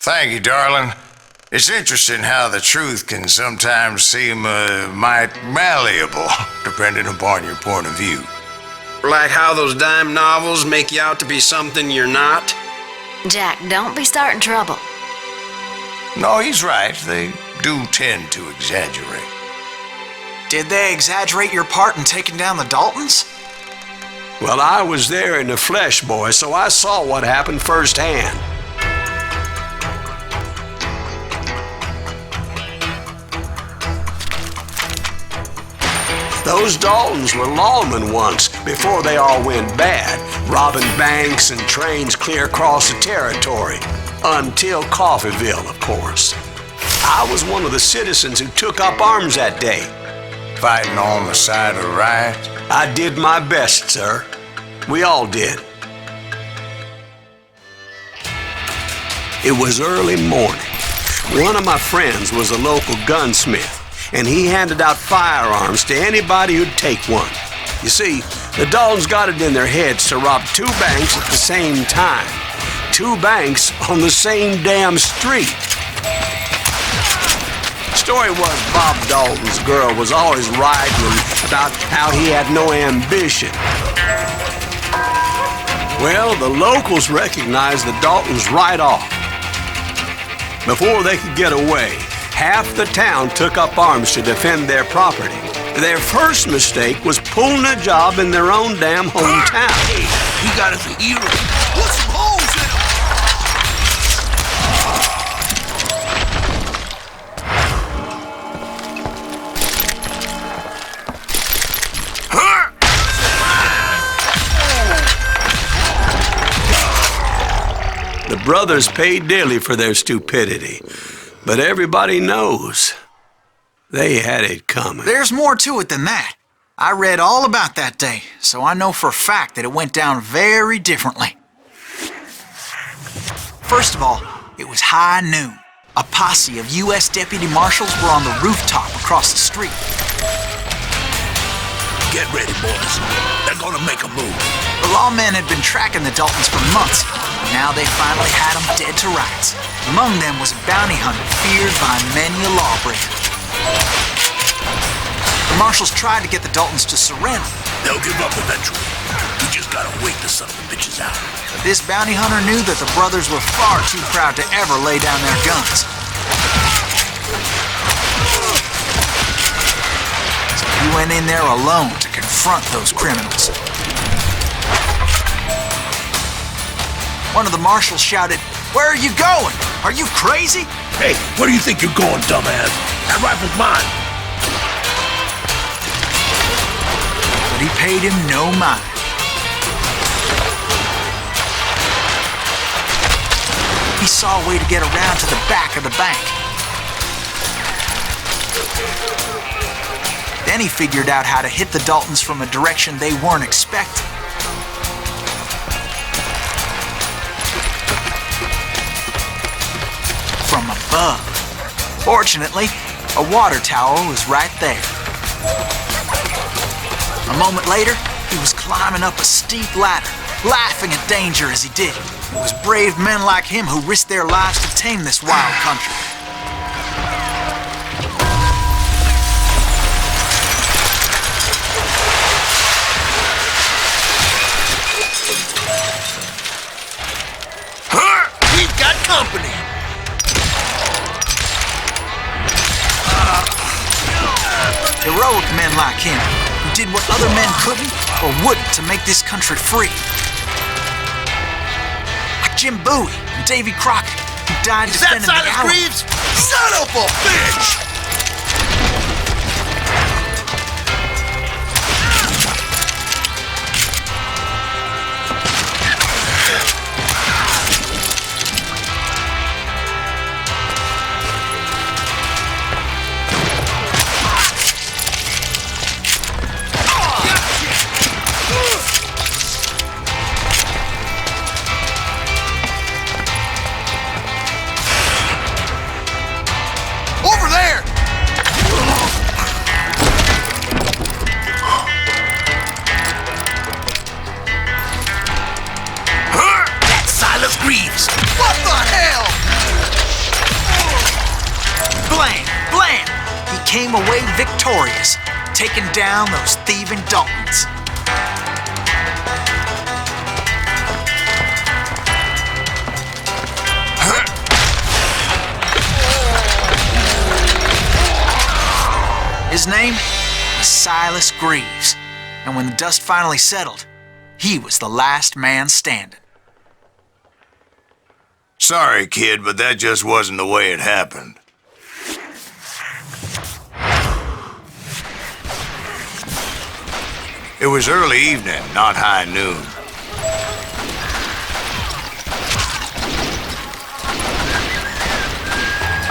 Thank you, darling. It's interesting how the truth can sometimes seem might malleable, depending upon your point of view. Like how those dime novels make you out to be something you're not? Jack, don't be starting trouble. No, he's right. They do tend to exaggerate. Did they exaggerate your part in taking down the Daltons? Well, I was there in the flesh, boy, so I saw what happened firsthand. Those Daltons were lawmen once, before they all went bad, robbing banks and trains clear across the territory. Until Coffeeville, of course. I was one of the citizens who took up arms that day. Fighting on the side of right? I did my best, sir. We all did. It was early morning. One of my friends was a local gunsmith, and he handed out firearms to anybody who'd take one. You see, the Daltons got it in their heads to rob 2 banks at the same time. 2 banks on the same damn street. Story was Bob Dalton's girl was always writing about how he had no ambition. Well, the locals recognized the Daltons right off. Before they could get away, half the town took up arms to defend their property. Their first mistake was pulling a job in their own damn hometown. Hey, he got us a hero. Put some holes in him! The brothers paid dearly for their stupidity, but everybody knows they had it coming. There's more to it than that. I read all about that day, so I know for a fact that it went down very differently. First of all, it was high noon. A posse of U.S. deputy marshals were on the rooftop across the street. Get ready, boys. They're gonna make a move. The lawmen had been tracking the Daltons for months, and now they finally had them dead to rights. Among them was a bounty hunter feared by many a lawbreaker. The marshals tried to get the Daltons to surrender. They'll give up eventually. We just gotta wait to suck the bitches out. But this bounty hunter knew that the brothers were far too proud to ever lay down their guns. So he went in there alone to confront those criminals. One of the marshals shouted, "Where are you going? Are you crazy?" Hey, where do you think you're going, dumbass? That rifle's mine. But he paid him no mind. He saw a way to get around to the back of the bank. Then he figured out how to hit the Daltons from a direction they weren't expecting. From above. Fortunately, a water tower was right there. A moment later, he was climbing up a steep ladder, laughing at danger as he did. It was brave men like him who risked their lives to tame this wild country. We've got company. Heroic men like him, who did what other men couldn't or wouldn't to make this country free. Like Jim Bowie and Davy Crockett, who died defending the Silas Alamo. Greaves? Son of a bitch! Over there! came away victorious, taking down those thieving Daltons. His name was Silas Greaves, and when the dust finally settled, he was the last man standing. Sorry, kid, but that just wasn't the way it happened. It was early evening, not high noon.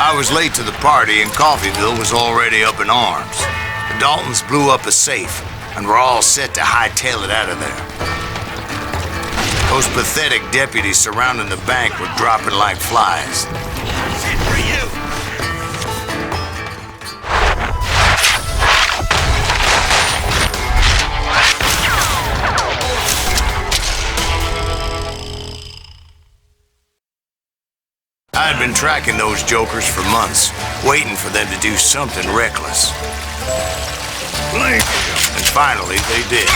I was late to the party and Coffeyville was already up in arms. The Daltons blew up a safe and were all set to hightail it out of there. Those pathetic deputies surrounding the bank were dropping like flies. Shit for you! I had been tracking those jokers for months, waiting for them to do something reckless. And finally, they did.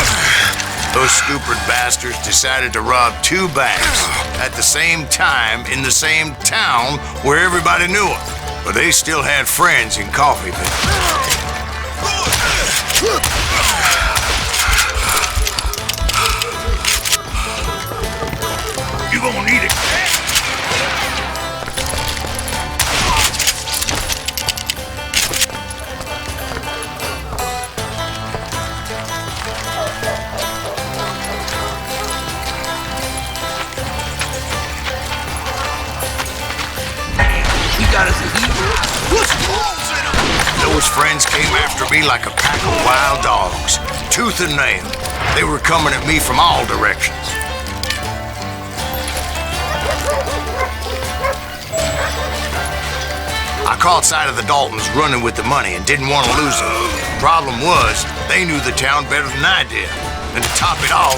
Those stupid bastards decided to rob 2 banks at the same time in the same town where everybody knew them. But they still had friends in Coffeyville. You gonna need it. Those friends came after me like a pack of wild dogs, tooth and nail. They were coming at me from all directions. I caught sight of the Daltons running with the money and didn't want to lose them. Problem was, they knew the town better than I did. And to top it off,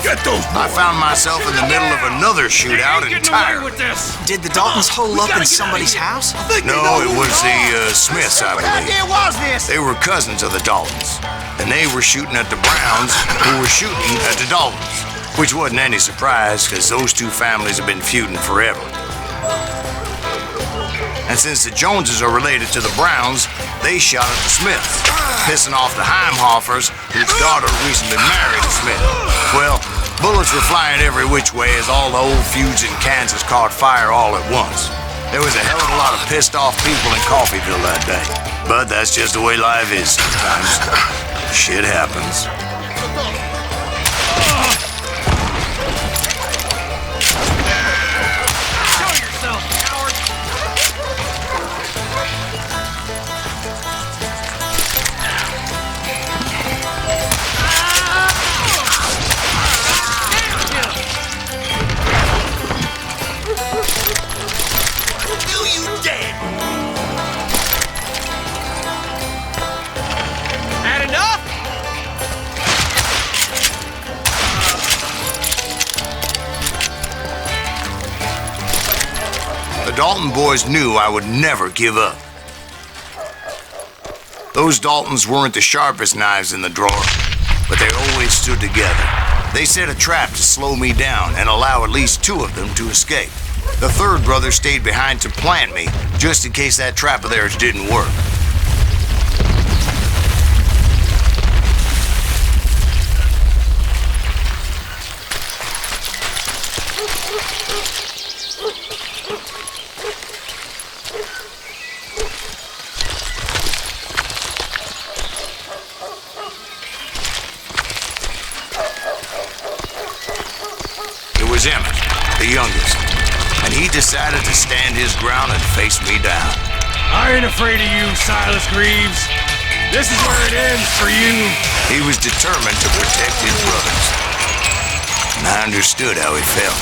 I found myself in the middle of another shootout entirely. Did the Daltons hole up in somebody's house? No, it was the Smiths, I believe. They were cousins of the Daltons, and they were shooting at the Browns, who were shooting at the Daltons, which wasn't any surprise, because those 2 families have been feuding forever. And since the Joneses are related to the Browns, they shot at the Smiths, pissing off the Heimhoffers, whose daughter recently married a Smith. Well, bullets were flying every which way as all the old feuds in Kansas caught fire all at once. There was a hell of a lot of pissed off people in Coffeyville that day. But that's just the way life is sometimes. Shit happens. The Dalton boys knew I would never give up. Those Daltons weren't the sharpest knives in the drawer, but they always stood together. They set a trap to slow me down and allow at least 2 of them to escape. The 3rd brother stayed behind to plant me, just in case that trap of theirs didn't work. Emmett, the youngest, and he decided to stand his ground and face me down. I ain't afraid of you, Silas Greaves. This is where it ends for you. He was determined to protect his brothers, and I understood how he felt.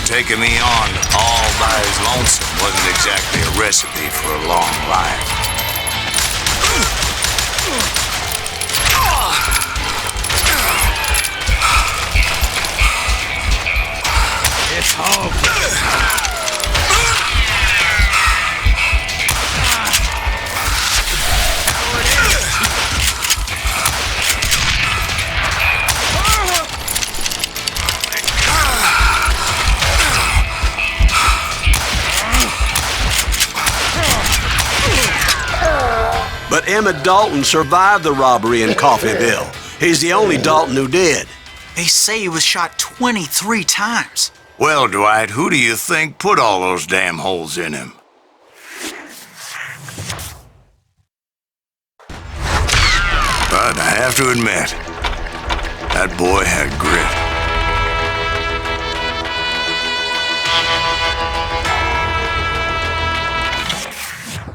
Taking me on all by his lonesome wasn't exactly a recipe for a long life. It's home. But Emmett Dalton survived the robbery in Coffeyville. He's the only Dalton who did. They say he was shot 23 times. Well, Dwight, who do you think put all those damn holes in him? But I have to admit, that boy had grit.